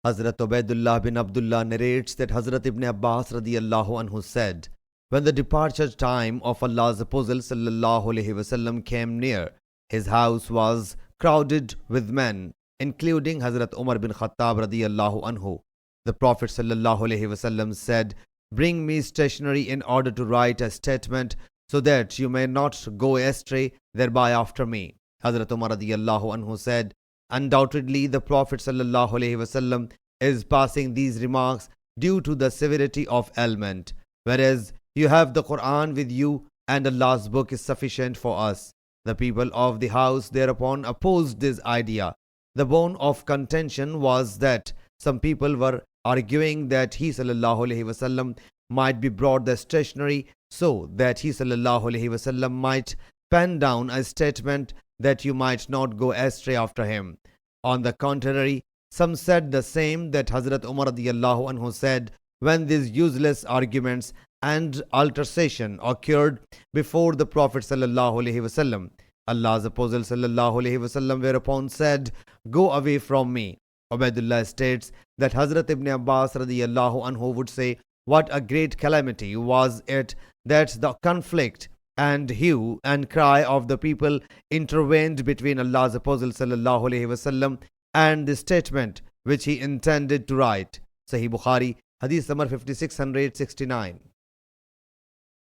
Hazrat Ubaidullah bin Abdullah narrates that Hazrat Ibn Abbas radiyallahu anhu said, when the departure time of Allah's Apostle sallallahu alaihi wasallam came near, his house was crowded with men, including Hazrat Umar bin Khattab radiyallahu anhu. The Prophet sallallahu alaihi wasallam said, bring me stationery in order to write a statement so that you may not go astray thereby after me. Hazrat Umar radiyallahu anhu said, undoubtedly the Prophet sallallahu alaihi wasallam is passing these remarks due to the severity of ailment, whereas you have the Quran with you and Allah's book is sufficient for us. The people of the house thereupon opposed this idea. The bone of contention was that some people were arguing that he sallallahu alaihi wasallam might be brought the stationery so that he sallallahu alaihi wasallam might pen down a statement that you might not go astray after him. On the contrary, some said the same that Hazrat Umar radiyallahu anhu said when these useless arguments and altercation occurred before the Prophet sallallahu alaihi wasallam. Allah's Apostle sallallahu alaihi wasallam whereupon said, go away from me. Ubaidullah states that Hazrat Ibn Abbas radiyallahu anhu would say, what a great calamity was it that the conflict and hue and cry of the people intervened between Allah's Apostle sallallahu alaihi wasallam and the statement which he intended to write. Sahih Bukhari, Hadith number 5669.